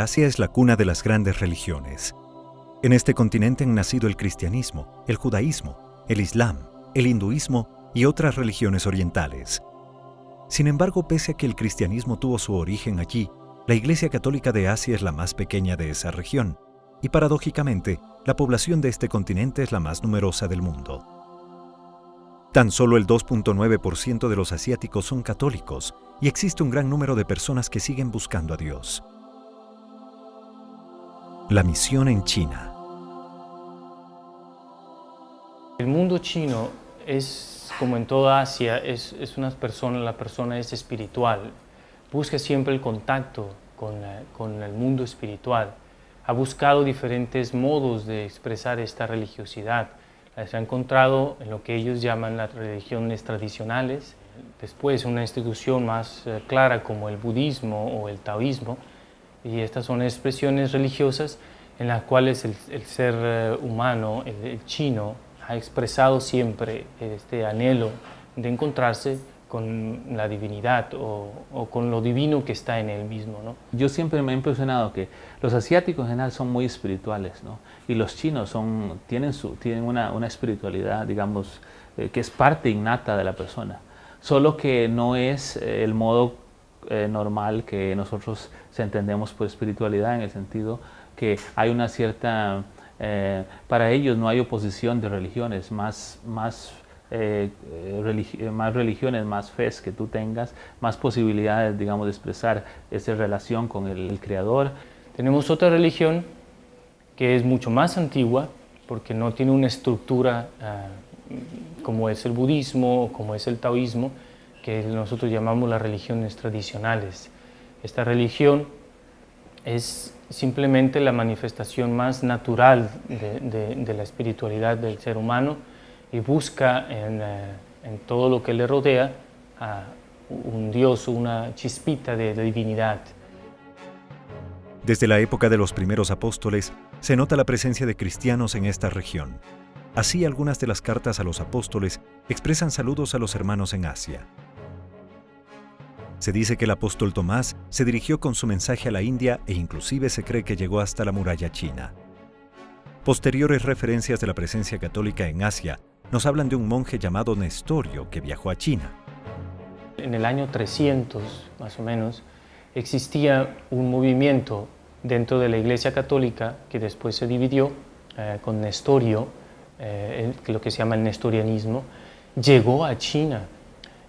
Asia es la cuna de las grandes religiones. En este continente han nacido el cristianismo, el judaísmo, el islam, el hinduismo y otras religiones orientales. Sin embargo, pese a que el cristianismo tuvo su origen allí, la Iglesia Católica de Asia es la más pequeña de esa región, y paradójicamente, la población de este continente es la más numerosa del mundo. Tan solo el 2.9% de los asiáticos son católicos, y existe un gran número de personas que siguen buscando a Dios. La misión en China. El mundo chino es, como en toda Asia, la persona es espiritual. Busca siempre el contacto con el mundo espiritual. Ha buscado diferentes modos de expresar esta religiosidad. Se ha encontrado en lo que ellos llaman las religiones tradicionales, después una institución más clara como el budismo o el taoísmo, y estas son expresiones religiosas en las cuales el ser humano, el chino, ha expresado siempre este anhelo de encontrarse con la divinidad o con lo divino que está en él mismo, ¿no? Yo siempre me ha impresionado que los asiáticos en general son muy espirituales, ¿no? Y los chinos tienen una espiritualidad, digamos, que es parte innata de la persona, solo que no es el modo normal que nosotros entendemos por espiritualidad, en el sentido que hay una cierta... para ellos no hay oposición de religiones, más religiones, más fe que tú tengas, más posibilidades, digamos, de expresar esa relación con el Creador. Tenemos otra religión que es mucho más antigua, porque no tiene una estructura como es el budismo o como es el taoísmo, que nosotros llamamos las religiones tradicionales. Esta religión es simplemente la manifestación más natural de la espiritualidad del ser humano y busca en todo lo que le rodea a un Dios, una chispita de divinidad. Desde la época de los primeros apóstoles, se nota la presencia de cristianos en esta región. Así, algunas de las cartas a los apóstoles expresan saludos a los hermanos en Asia. Se dice que el apóstol Tomás se dirigió con su mensaje a la India e inclusive se cree que llegó hasta la muralla china. Posteriores referencias de la presencia católica en Asia nos hablan de un monje llamado Nestorio que viajó a China. En el año 300, más o menos, existía un movimiento dentro de la Iglesia Católica que después se dividió con Nestorio, lo que se llama el nestorianismo. Llegó a China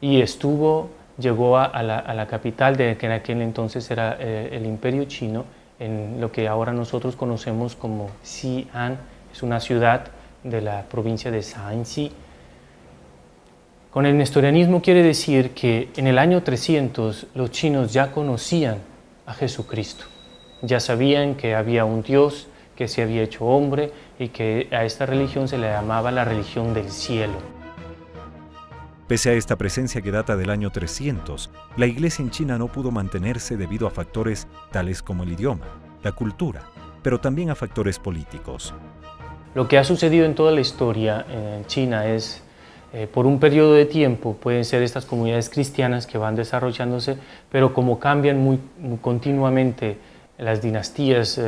y llegó a la capital de que en aquel entonces era el Imperio Chino, en lo que ahora nosotros conocemos como Xi'an, es una ciudad de la provincia de Shaanxi. Con el nestorianismo quiere decir que en el año 300 los chinos ya conocían a Jesucristo, ya sabían que había un Dios que se había hecho hombre y que a esta religión se le llamaba la religión del cielo. Pese a esta presencia que data del año 300, la Iglesia en China no pudo mantenerse debido a factores tales como el idioma, la cultura, pero también a factores políticos. Lo que ha sucedido en toda la historia en China es, por un periodo de tiempo, pueden ser estas comunidades cristianas que van desarrollándose, pero como cambian muy continuamente las dinastías,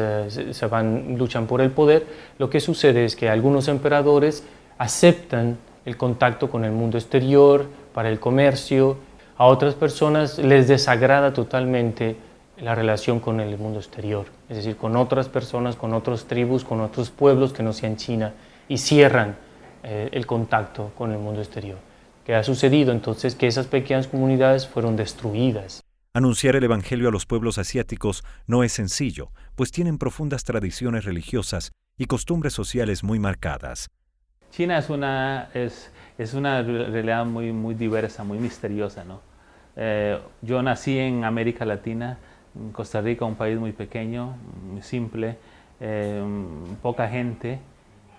luchan por el poder, lo que sucede es que algunos emperadores aceptan el contacto con el mundo exterior, para el comercio. A otras personas les desagrada totalmente la relación con el mundo exterior, es decir, con otras personas, con otras tribus, con otros pueblos que no sean China, y cierran el contacto con el mundo exterior. ¿Qué ha sucedido? Entonces, que esas pequeñas comunidades fueron destruidas. Anunciar el Evangelio a los pueblos asiáticos no es sencillo, pues tienen profundas tradiciones religiosas y costumbres sociales muy marcadas. China es una realidad muy diversa, muy misteriosa, ¿no? Yo nací en América Latina, en Costa Rica, un país muy pequeño, muy simple, poca gente.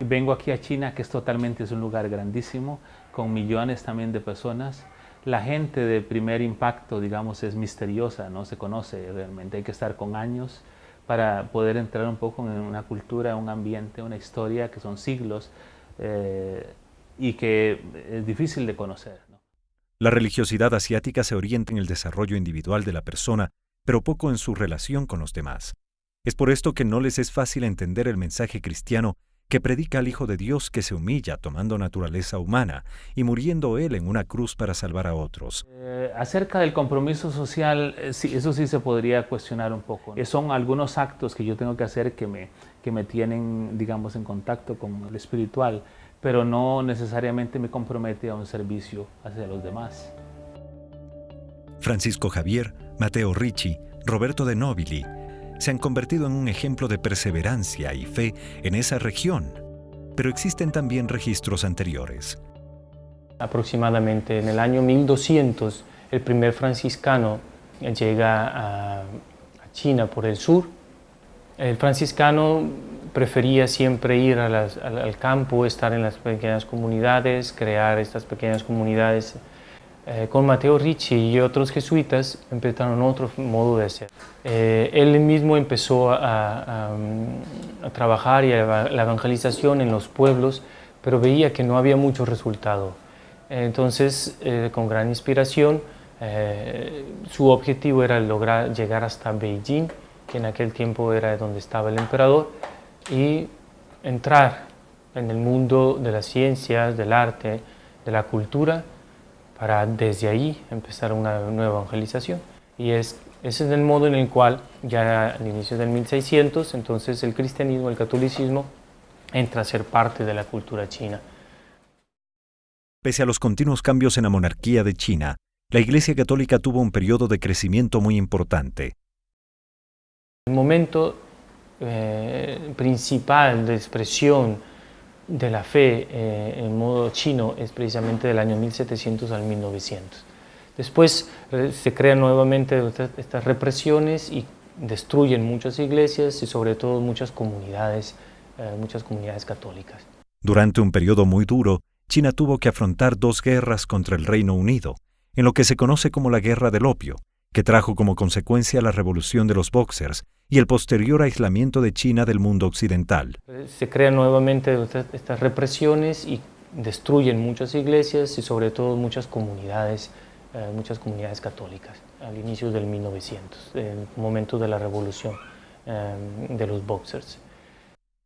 Y vengo aquí a China, que es un lugar grandísimo, con millones también de personas. La gente de primer impacto, digamos, es misteriosa, no se conoce realmente. Hay que estar con años para poder entrar un poco en una cultura, un ambiente, una historia que son siglos. Y que es difícil de conocer, ¿no? La religiosidad asiática se orienta en el desarrollo individual de la persona, pero poco en su relación con los demás. Es por esto que no les es fácil entender el mensaje cristiano que predica al Hijo de Dios que se humilla tomando naturaleza humana y muriendo Él en una cruz para salvar a otros. Acerca del compromiso social, sí, eso sí se podría cuestionar un poco. Son algunos actos que yo tengo que hacer que me tienen, digamos, en contacto con lo espiritual, pero no necesariamente me compromete a un servicio hacia los demás. Francisco Javier, Matteo Ricci, Roberto de Nobili se han convertido en un ejemplo de perseverancia y fe en esa región, pero existen también registros anteriores. Aproximadamente en el año 1200, el primer franciscano llega a China por el sur. El franciscano prefería siempre ir al campo, estar en las pequeñas comunidades, crear estas pequeñas comunidades. Con Matteo Ricci y otros jesuitas empezaron otro modo de hacer. Él mismo empezó a trabajar y la evangelización en los pueblos, pero veía que no había mucho resultado. Entonces, con gran inspiración, su objetivo era lograr llegar hasta Beijing, que en aquel tiempo era donde estaba el emperador, y entrar en el mundo de las ciencias, del arte, de la cultura, para desde ahí empezar una nueva evangelización. Y ese es el modo en el cual ya al inicio del 1600, entonces el cristianismo, el catolicismo, entra a ser parte de la cultura china. Pese a los continuos cambios en la monarquía de China, la Iglesia Católica tuvo un periodo de crecimiento muy importante. El momento principal de expresión de la fe en modo chino es precisamente del año 1700 al 1900. Después se crean nuevamente estas represiones y destruyen muchas iglesias y sobre todo muchas comunidades católicas. Durante un periodo muy duro, China tuvo que afrontar dos guerras contra el Reino Unido, en lo que se conoce como la Guerra del Opio, que trajo como consecuencia la revolución de los Bóxers y el posterior aislamiento de China del mundo occidental. Se crean nuevamente estas represiones y destruyen muchas iglesias y sobre todo muchas comunidades católicas al inicio del 1900, el momento de la revolución de los Bóxers.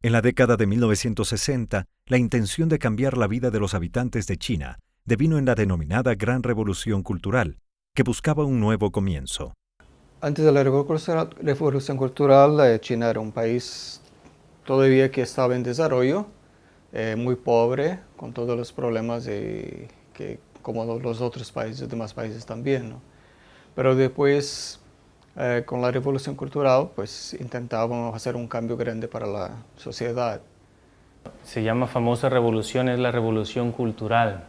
En la década de 1960, la intención de cambiar la vida de los habitantes de China devino en la denominada Gran Revolución Cultural, que buscaba un nuevo comienzo. Antes de la Revolución Cultural, China era un país todavía que estaba en desarrollo, muy pobre, con todos los problemas como los otros países, demás países también, ¿no? Pero después, con la Revolución Cultural, pues intentábamos hacer un cambio grande para la sociedad. Se llama famosa revolución, es la Revolución Cultural,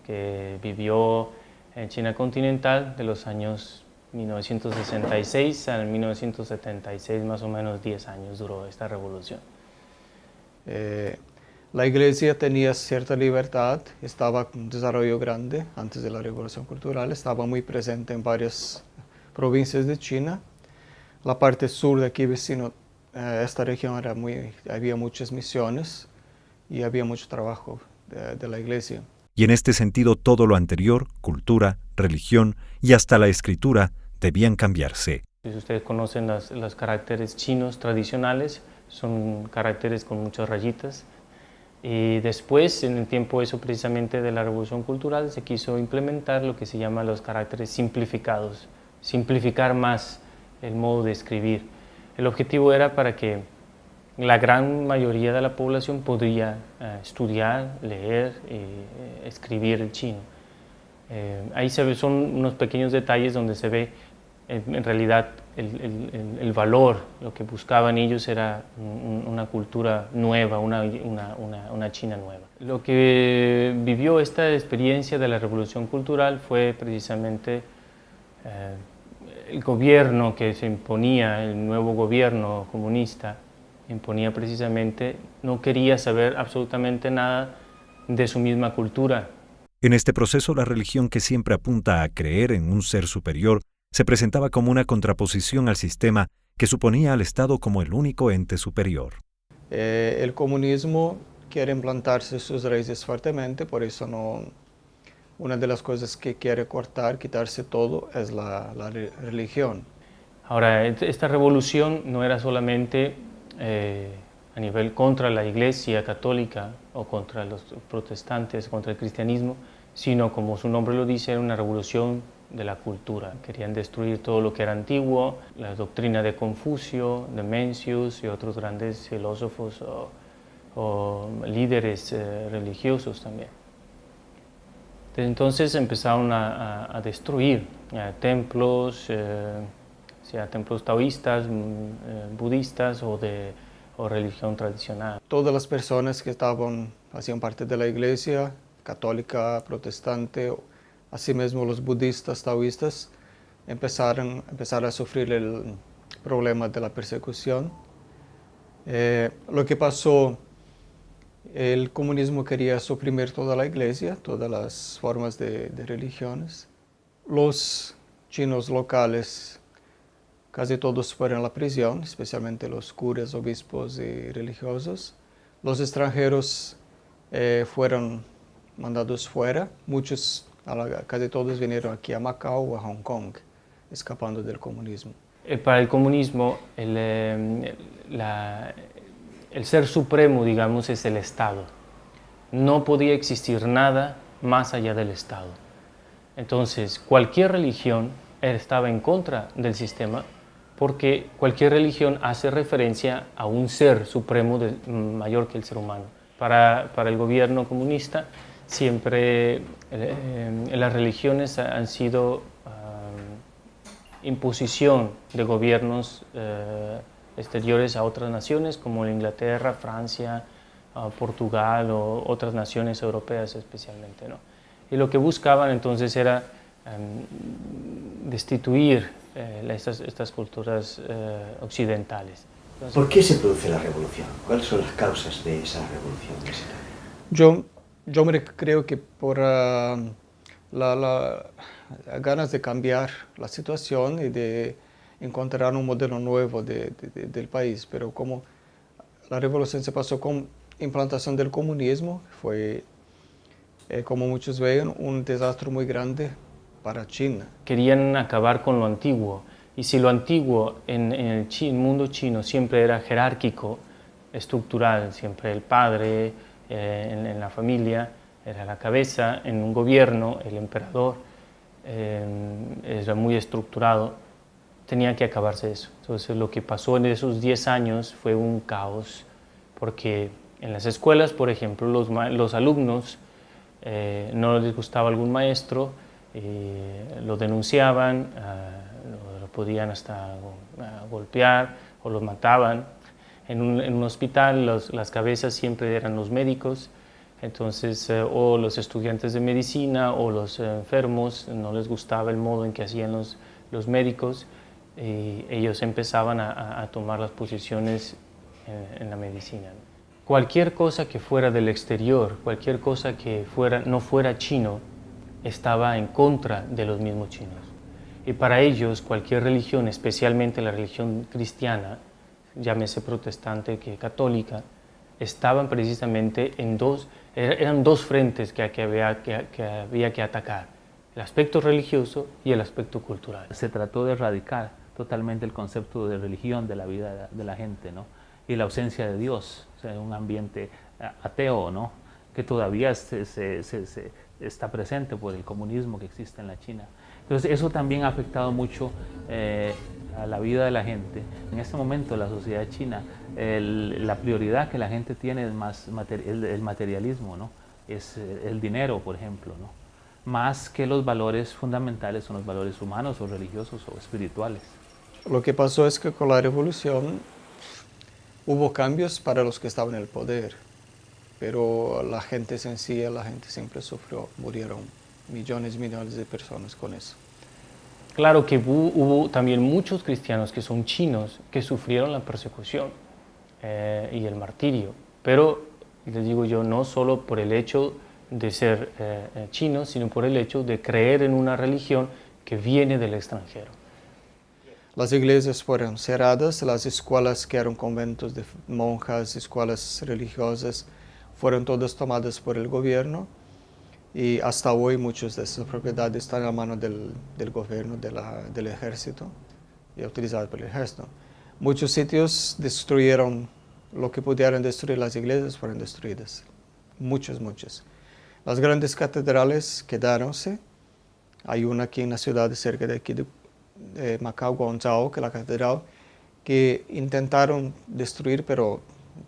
que vivió en China continental de los años 1966 al 1976, más o menos 10 años duró esta revolución. La iglesia tenía cierta libertad, estaba en un desarrollo grande antes de la Revolución Cultural, estaba muy presente en varias provincias de China. La parte sur de aquí vecino, esta región había muchas misiones y había mucho trabajo de la iglesia. Y en este sentido todo lo anterior, cultura, religión y hasta la escritura, debían cambiarse. Si ustedes conocen los caracteres chinos tradicionales, son caracteres con muchas rayitas. Y después, en el tiempo eso precisamente de la Revolución Cultural, se quiso implementar lo que se llama los caracteres simplificados, simplificar más el modo de escribir. El objetivo era para que la gran mayoría de la población podría estudiar, leer y escribir el chino. Ahí son unos pequeños detalles donde se ve en realidad el valor. Lo que buscaban ellos era una cultura nueva, una China nueva. Lo que vivió esta experiencia de la Revolución Cultural fue precisamente el gobierno que se imponía, el nuevo gobierno comunista, imponía precisamente, no quería saber absolutamente nada de su misma cultura. En este proceso, la religión que siempre apunta a creer en un ser superior se presentaba como una contraposición al sistema que suponía al Estado como el único ente superior. El comunismo quiere implantarse sus raíces fuertemente, por eso una de las cosas que quiere quitarse todo es la religión. Ahora, esta revolución no era solamente a nivel contra la Iglesia católica o contra los protestantes, contra el cristianismo, sino, como su nombre lo dice, era una revolución de la cultura. Querían destruir todo lo que era antiguo, la doctrina de Confucio, de Mencius y otros grandes filósofos o líderes religiosos también. Entonces empezaron a destruir templos, sea templos taoístas, budistas o religión tradicional. Todas las personas que hacían parte de la iglesia católica, protestante, asimismo los budistas, taoístas, empezaron a sufrir el problema de la persecución. Lo que pasó, el comunismo quería suprimir toda la iglesia, todas las formas de religiones. Los chinos locales, casi todos fueron a la prisión, especialmente los curas, obispos y religiosos. Los extranjeros fueron mandados fuera. Casi todos vinieron aquí a Macao o a Hong Kong, escapando del comunismo. Para el comunismo, el ser supremo, digamos, es el Estado. No podía existir nada más allá del Estado. Entonces, cualquier religión estaba en contra del sistema, porque cualquier religión hace referencia a un ser supremo mayor que el ser humano. Para el gobierno comunista, siempre las religiones han sido imposición de gobiernos exteriores a otras naciones, como Inglaterra, Francia, Portugal o otras naciones europeas especialmente, ¿no? Y lo que buscaban entonces era destituir estas culturas occidentales. Entonces, ¿por qué se produce la revolución? ¿Cuáles son las causas de esa revolución? Yo creo que por las ganas de cambiar la situación y de encontrar un modelo nuevo del país, pero como la revolución se pasó con implantación del comunismo, fue, como muchos ven, un desastre muy grande para China. Querían acabar con lo antiguo, y si lo antiguo en el mundo chino siempre era jerárquico, estructural, siempre el padre en la familia era la cabeza, en un gobierno el emperador era muy estructurado, tenía que acabarse eso. Entonces lo que pasó en esos 10 años fue un caos, porque en las escuelas, por ejemplo, los alumnos no les gustaba algún maestro, lo denunciaban, lo podían hasta golpear o lo mataban. En un hospital las cabezas siempre eran los médicos, entonces o los estudiantes de medicina o los enfermos no les gustaba el modo en que hacían los médicos, y ellos empezaban a tomar las posiciones en la medicina. Cualquier cosa que fuera del exterior, cualquier cosa que no fuera chino, estaba en contra de los mismos chinos. Y para ellos, cualquier religión, especialmente la religión cristiana, llámese protestante que católica, estaban precisamente eran dos frentes que había que atacar: el aspecto religioso y el aspecto cultural. Se trató de erradicar totalmente el concepto de religión de la vida de la gente, ¿no? Y la ausencia de Dios, o sea, un ambiente ateo, ¿no? Que todavía está presente por el comunismo que existe en la China. Entonces eso también ha afectado mucho a la vida de la gente. En este momento la sociedad china, la prioridad que la gente tiene es más el materialismo, ¿no? Es el dinero, por ejemplo, ¿no? Más que los valores fundamentales, son los valores humanos o religiosos o espirituales. Lo que pasó es que con la revolución hubo cambios para los que estaban en el poder, pero la gente sencilla, la gente siempre sufrió, murieron millones y millones de personas con eso. Claro que hubo también muchos cristianos que son chinos que sufrieron la persecución y el martirio, pero les digo yo, no solo por el hecho de ser chinos, sino por el hecho de creer en una religión que viene del extranjero. Las iglesias fueron cerradas, las escuelas que eran conventos de monjas, escuelas religiosas, fueron todas tomadas por el gobierno, y hasta hoy muchas de esas propiedades están en la mano del gobierno, del ejército. y utilizadas por el ejército. Muchos sitios destruyeron lo que pudieron destruir, las iglesias fueron destruidas. Muchas. Las grandes catedrales quedaronse. Hay una aquí en la ciudad cerca de aquí de Macao, Guangzhou, que es la catedral, que intentaron destruir, pero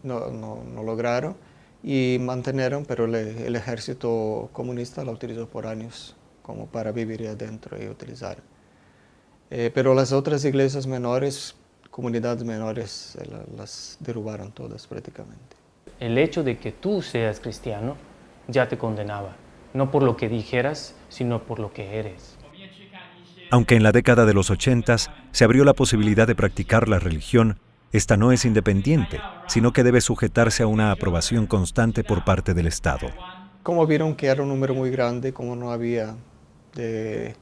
no lograron, y mantenieron, pero el ejército comunista la utilizó por años como para vivir ahí adentro y utilizar. Pero las otras iglesias menores, comunidades menores, las derrubaron todas prácticamente. El hecho de que tú seas cristiano ya te condenaba, no por lo que dijeras, sino por lo que eres. Aunque en la década de los 80 se abrió la posibilidad de practicar la religión, esta no es independiente, sino que debe sujetarse a una aprobación constante por parte del Estado. Como vieron que era un número muy grande, como no había de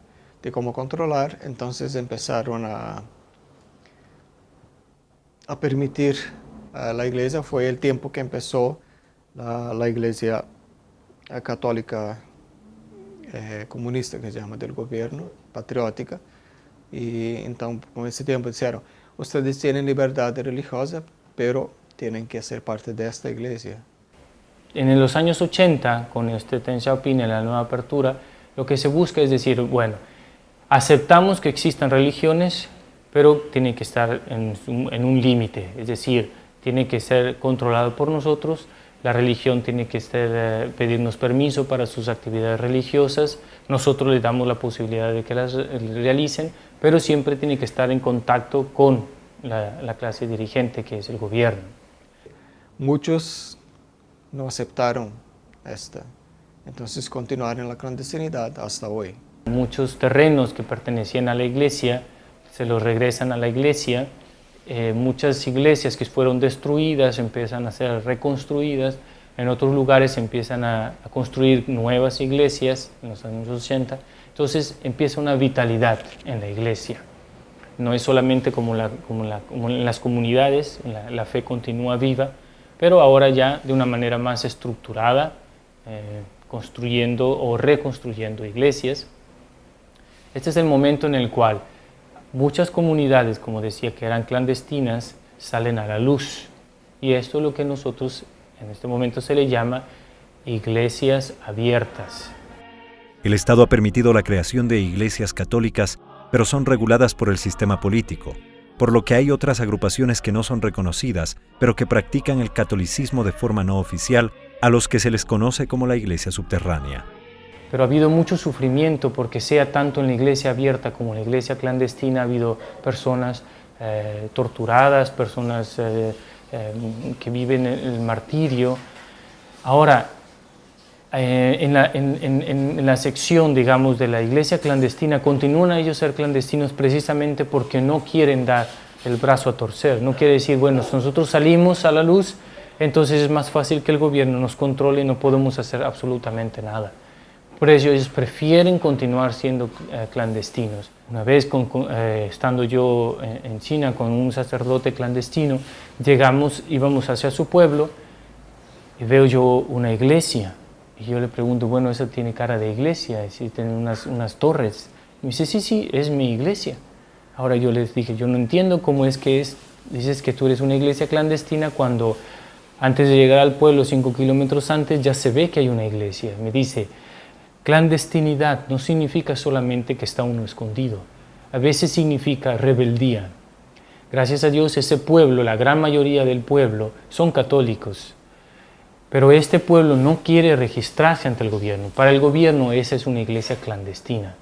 cómo controlar, entonces empezaron a permitir a la iglesia. Fue el tiempo que empezó la iglesia católica comunista, que se llama, del gobierno, patriótica, y entonces con ese tiempo dijeron, ustedes tienen libertad religiosa, pero tienen que ser parte de esta iglesia. En los años 80, con este Deng Xiaoping, en la nueva apertura, lo que se busca es decir, bueno, aceptamos que existan religiones, pero tiene que estar en un límite, es decir, tiene que ser controlado por nosotros. La religión tiene que pedirnos permiso para sus actividades religiosas, nosotros les damos la posibilidad de que las realicen, pero siempre tiene que estar en contacto con la clase dirigente, que es el gobierno. Muchos no aceptaron esta, entonces continuaron en la clandestinidad hasta hoy. Muchos terrenos que pertenecían a la iglesia se los regresan a la iglesia. Muchas iglesias que fueron destruidas empiezan a ser reconstruidas, en otros lugares empiezan a construir nuevas iglesias en los años 80, entonces empieza una vitalidad en la iglesia. No es solamente como en las comunidades, la fe continúa viva, pero ahora ya de una manera más estructurada, construyendo o reconstruyendo iglesias. Este es el momento en el cual muchas comunidades, como decía, que eran clandestinas, salen a la luz. Y esto es lo que nosotros en este momento se le llama iglesias abiertas. El Estado ha permitido la creación de iglesias católicas, pero son reguladas por el sistema político, por lo que hay otras agrupaciones que no son reconocidas, pero que practican el catolicismo de forma no oficial, a los que se les conoce como la iglesia subterránea. Pero ha habido mucho sufrimiento porque sea tanto en la iglesia abierta como en la iglesia clandestina ha habido personas torturadas, personas que viven el martirio. Ahora, en la sección, digamos, de la iglesia clandestina, continúan a ellos ser clandestinos precisamente porque no quieren dar el brazo a torcer. No quiere decir, bueno, si nosotros salimos a la luz, entonces es más fácil que el gobierno nos controle y no podemos hacer absolutamente nada. Por eso ellos prefieren continuar siendo clandestinos. Una vez estando yo en China con un sacerdote clandestino, íbamos hacia su pueblo y veo yo una iglesia. Y yo le pregunto, bueno, eso tiene cara de iglesia, tiene unas torres. Y me dice, sí, es mi iglesia. Ahora yo les dije, yo no entiendo cómo es que dices que tú eres una iglesia clandestina cuando antes de llegar al pueblo, 5 kilómetros antes, ya se ve que hay una iglesia. Me dice, clandestinidad no significa solamente que está uno escondido, a veces significa rebeldía. Gracias a Dios ese pueblo, la gran mayoría del pueblo, son católicos, pero este pueblo no quiere registrarse ante el gobierno. Para el gobierno esa es una iglesia clandestina.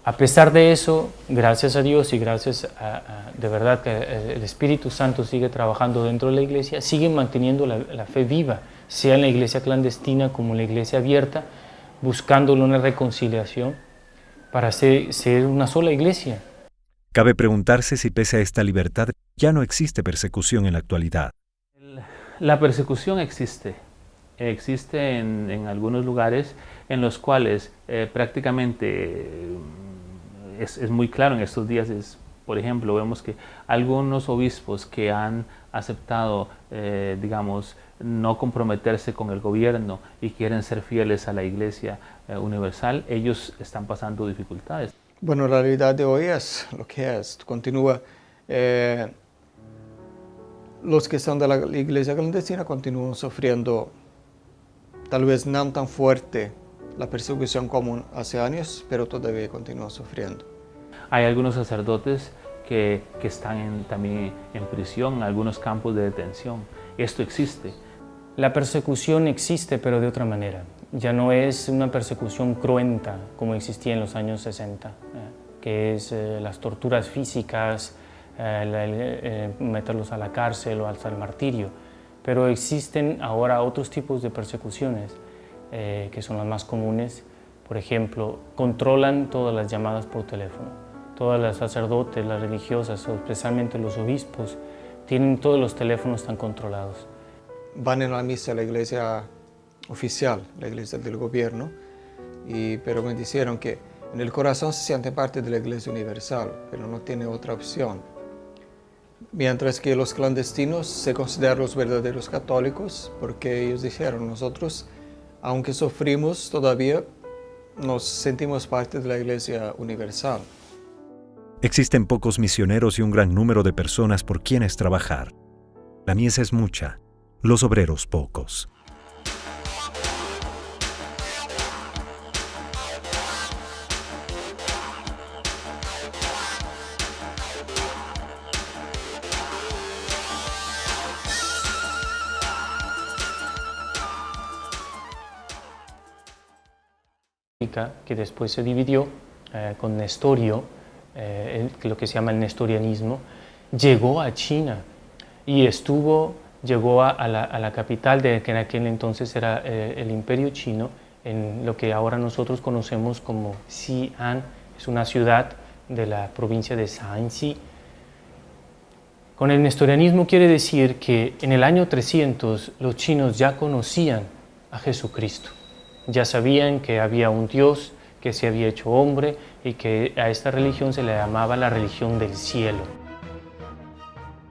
A pesar de eso, gracias a Dios y gracias de verdad que el Espíritu Santo sigue trabajando dentro de la iglesia, sigue manteniendo la fe viva, sea en la iglesia clandestina como en la iglesia abierta, buscándole una reconciliación para ser una sola iglesia. Cabe preguntarse si pese a esta libertad ya no existe persecución en la actualidad. La persecución existe en algunos lugares en los cuales prácticamente es muy claro en estos días. Por ejemplo, vemos que algunos obispos que han aceptado, digamos, no comprometerse con el gobierno y quieren ser fieles a la Iglesia universal, ellos están pasando dificultades. Bueno, la realidad de hoy es lo que es. Continúa Los que son de la iglesia clandestina continúan sufriendo, tal vez no tan fuerte, la persecución como hace años, pero todavía continúan sufriendo. Hay algunos sacerdotes que están también en prisión, en algunos campos de detención. Esto existe. La persecución existe, pero de otra manera. Ya no es una persecución cruenta como existía en los años 60, que es las torturas físicas, meterlos a la cárcel o al martirio. Pero existen ahora otros tipos de persecuciones que son las más comunes. Por ejemplo, controlan todas las llamadas por teléfono. Todas las sacerdotes, las religiosas, o especialmente los obispos, tienen todos los teléfonos tan controlados. Van en la misa a la iglesia oficial, la iglesia del gobierno, pero me dijeron que en el corazón se siente parte de la iglesia universal, pero no tiene otra opción. Mientras que los clandestinos se consideran los verdaderos católicos, porque ellos dijeron, nosotros, aunque sufrimos, todavía nos sentimos parte de la iglesia universal. Existen pocos misioneros y un gran número de personas por quienes trabajar. La mies es mucha, los obreros pocos. Que después se dividió con Nestorio, lo que se llama el nestorianismo, llegó a China y llegó a la capital de que en aquel entonces era el Imperio Chino, en lo que ahora nosotros conocemos como Xi'an, es una ciudad de la provincia de Shaanxi. Con el nestorianismo quiere decir que en el año 300 los chinos ya conocían a Jesucristo. Ya sabían que había un Dios que se había hecho hombre y que a esta religión se le llamaba la religión del cielo.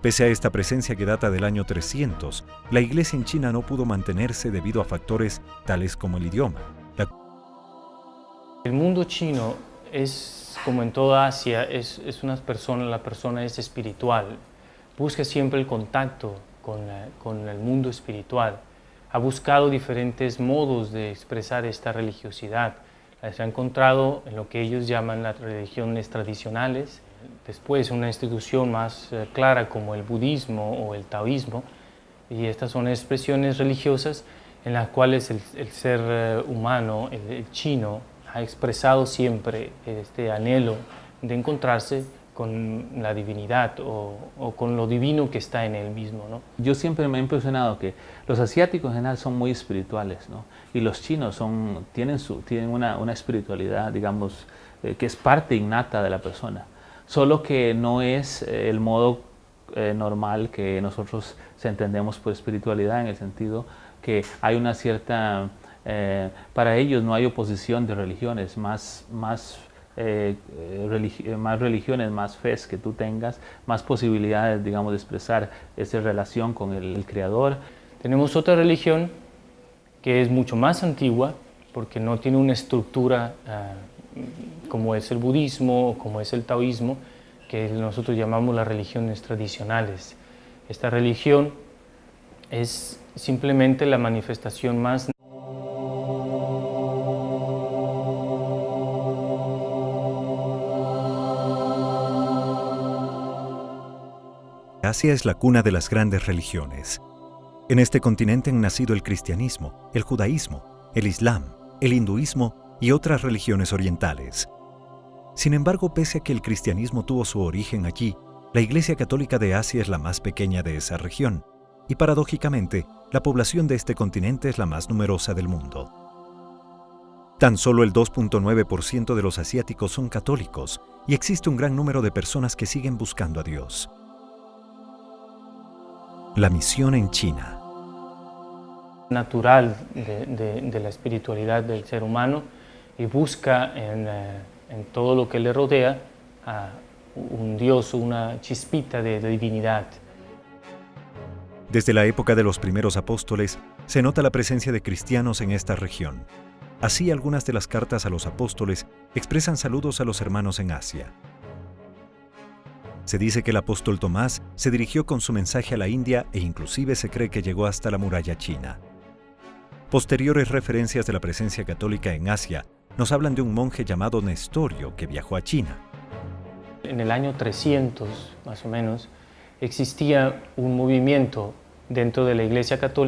Pese a esta presencia que data del año 300, la iglesia en China no pudo mantenerse debido a factores tales como el idioma. El mundo chino es, como en toda Asia, la persona es espiritual. Busca siempre el contacto con el mundo espiritual. Ha buscado diferentes modos de expresar esta religiosidad. Se ha encontrado en lo que ellos llaman las religiones tradicionales, después una institución más clara como el budismo o el taoísmo, y estas son expresiones religiosas en las cuales el ser humano, el chino, ha expresado siempre este anhelo de encontrarse con la divinidad o con lo divino que está en él mismo, ¿no? Yo siempre me he impresionado que los asiáticos en general son muy espirituales, ¿no? Y los chinos tienen una espiritualidad, digamos, que es parte innata de la persona, solo que no es el modo normal que nosotros entendemos por espiritualidad, en el sentido que hay una cierta, para ellos no hay oposición de religiones, más religiones, más fe que tú tengas, más posibilidades, digamos, de expresar esa relación con el Creador. Tenemos otra religión que es mucho más antigua, porque no tiene una estructura como es el budismo o como es el taoísmo, que nosotros llamamos las religiones tradicionales. Esta religión es simplemente la manifestación más Asia es la cuna de las grandes religiones. En este continente han nacido el cristianismo, el judaísmo, el islam, el hinduismo y otras religiones orientales. Sin embargo, pese a que el cristianismo tuvo su origen allí, la Iglesia Católica de Asia es la más pequeña de esa región, y paradójicamente, la población de este continente es la más numerosa del mundo. Tan solo el 2.9% de los asiáticos son católicos, y existe un gran número de personas que siguen buscando a Dios. La misión en China. Natural de la espiritualidad del ser humano y busca en todo lo que le rodea a un Dios, una chispita de divinidad. Desde la época de los primeros apóstoles se nota la presencia de cristianos en esta región. Así, algunas de las cartas a los apóstoles expresan saludos a los hermanos en Asia. Se dice que el apóstol Tomás se dirigió con su mensaje a la India e inclusive se cree que llegó hasta la muralla china. Posteriores referencias de la presencia católica en Asia nos hablan de un monje llamado Nestorio que viajó a China. En el año 300, más o menos, existía un movimiento dentro de la Iglesia Católica